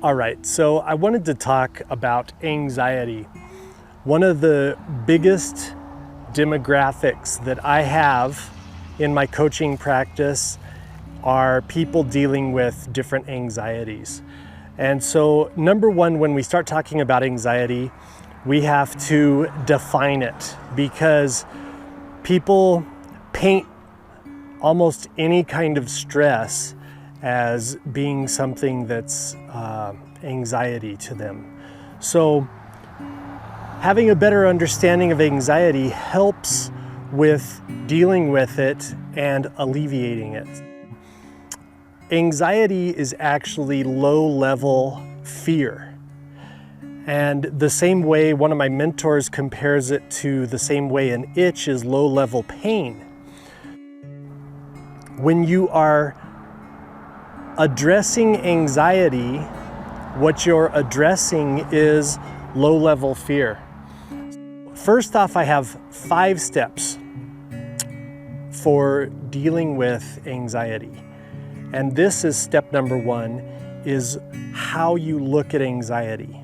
All right, so I wanted to talk about anxiety. One of the biggest demographics that I have in my coaching practice are people dealing with different anxieties. And so, number one, when we start talking about anxiety, we have to define it, because people paint almost any kind of stress as being something that's anxiety to them. So having a better understanding of anxiety helps with dealing with it and alleviating it. Anxiety is actually low-level fear. And the same way one of my mentors compares it to the same way an itch is low-level pain. When you are addressing anxiety, what you're addressing is low-level fear. First off, I have 5 steps for dealing with anxiety. And this is step number 1, is how you look at anxiety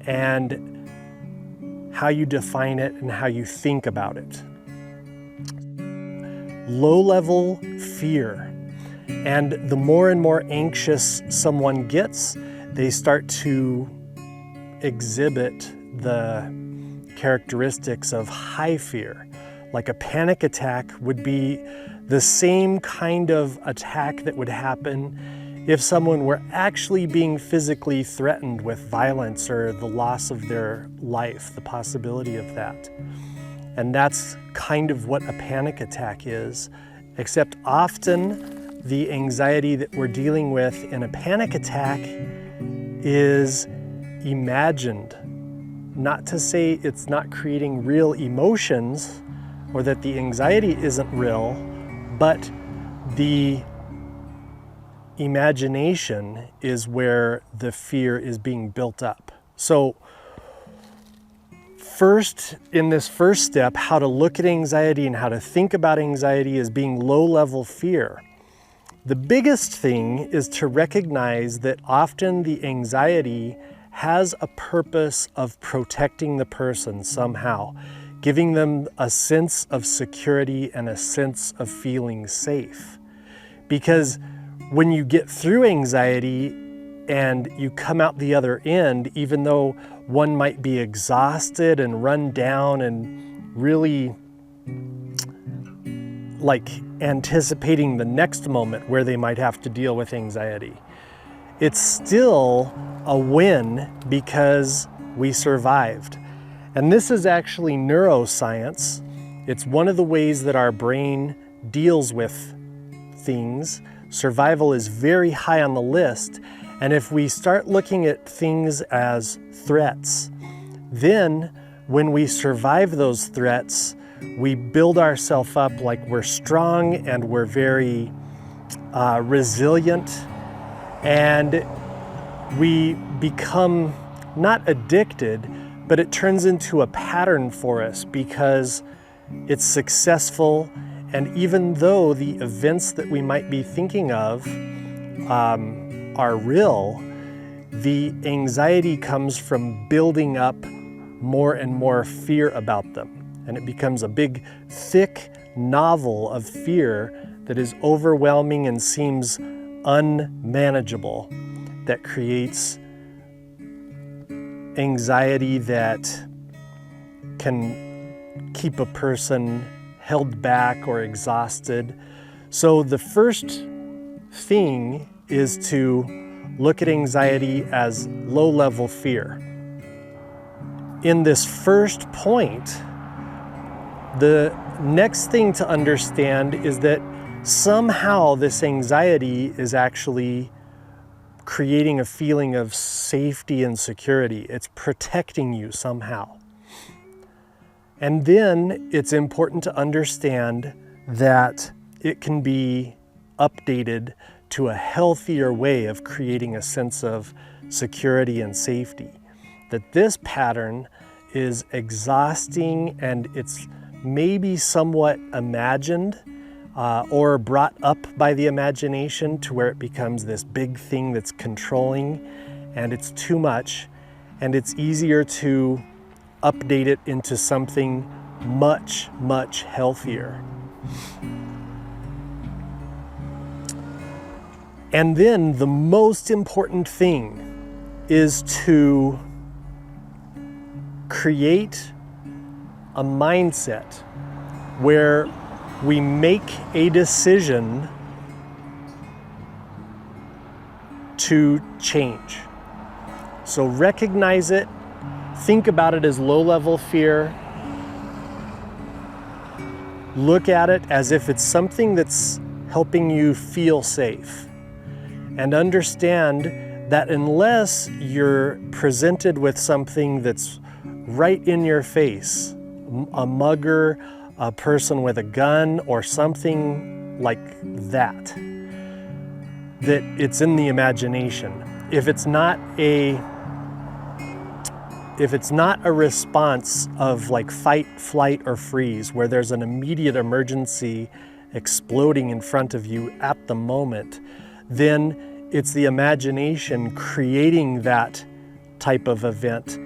and how you define it and how you think about it. Low-level fear. And the more and more anxious someone gets, they start to exhibit the characteristics of high fear. Like a panic attack would be the same kind of attack that would happen if someone were actually being physically threatened with violence or the loss of their life, the possibility of that. And that's kind of what a panic attack is, except often the anxiety that we're dealing with in a panic attack is imagined. Not to say it's not creating real emotions or that the anxiety isn't real, but the imagination is where the fear is being built up. So first, in this first step, how to look at anxiety and how to think about anxiety as being low-level fear. The biggest thing is to recognize that often the anxiety has a purpose of protecting the person somehow, giving them a sense of security and a sense of feeling safe. Because when you get through anxiety and you come out the other end, even though one might be exhausted and run down and really like anticipating the next moment where they might have to deal with anxiety, it's still a win because we survived. And this is actually neuroscience. It's one of the ways that our brain deals with things. Survival is very high on the list. And if we start looking at things as threats, then when we survive those threats, we build ourselves up like we're strong and we're very resilient, and we become not addicted, but it turns into a pattern for us because it's successful. And even though the events that we might be thinking of are real, the anxiety comes from building up more and more fear about them. And it becomes a big, thick novel of fear that is overwhelming and seems unmanageable, that creates anxiety that can keep a person held back or exhausted. So the first thing is to look at anxiety as low-level fear. In this first point, the next thing to understand is that somehow this anxiety is actually creating a feeling of safety and security. It's protecting you somehow. And then it's important to understand that it can be updated to a healthier way of creating a sense of security and safety. That this pattern is exhausting and it's maybe somewhat imagined or brought up by the imagination to where it becomes this big thing that's controlling and it's too much, and it's easier to update it into something much, much healthier. And then the most important thing is to create a mindset where we make a decision to change. So recognize it, think about it as low-level fear, look at it as if it's something that's helping you feel safe, and understand that unless you're presented with something that's right in your face, a mugger, a person with a gun, or something like that, that it's in the imagination. If it's not a response of like fight, flight, or freeze, where there's an immediate emergency exploding in front of you at the moment, then it's the imagination creating that type of event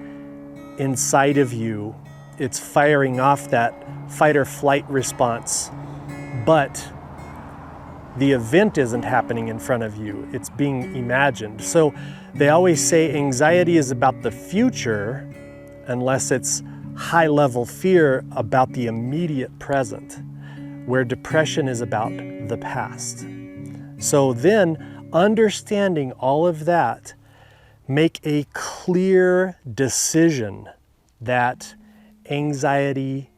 inside of you. It's firing off that fight or flight response, but the event isn't happening in front of you, it's being imagined. So they always say anxiety is about the future unless it's high-level fear about the immediate present, where depression is about the past. So then, understanding all of that, make a clear decision that anxiety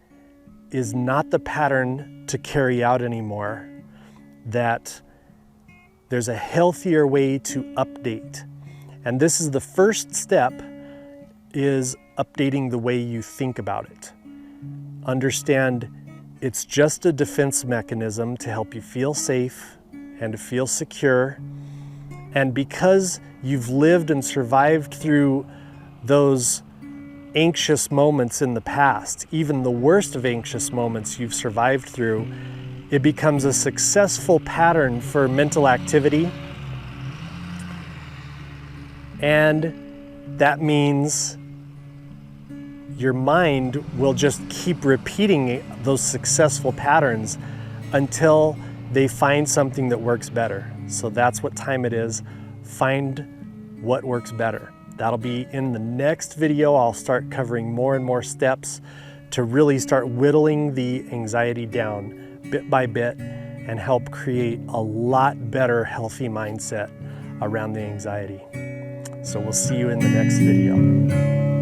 is not the pattern to carry out anymore, that there's a healthier way to update. And this is the first step, is updating the way you think about it. Understand it's just a defense mechanism to help you feel safe and to feel secure. And because you've lived and survived through those anxious moments in the past, even the worst of anxious moments you've survived through, it becomes a successful pattern for mental activity. And that means your mind will just keep repeating those successful patterns until they find something that works better. So that's what time it is. Find what works better. That'll be in the next video. I'll start covering more and more steps to really start whittling the anxiety down bit by bit and help create a lot better healthy mindset around the anxiety. So we'll see you in the next video.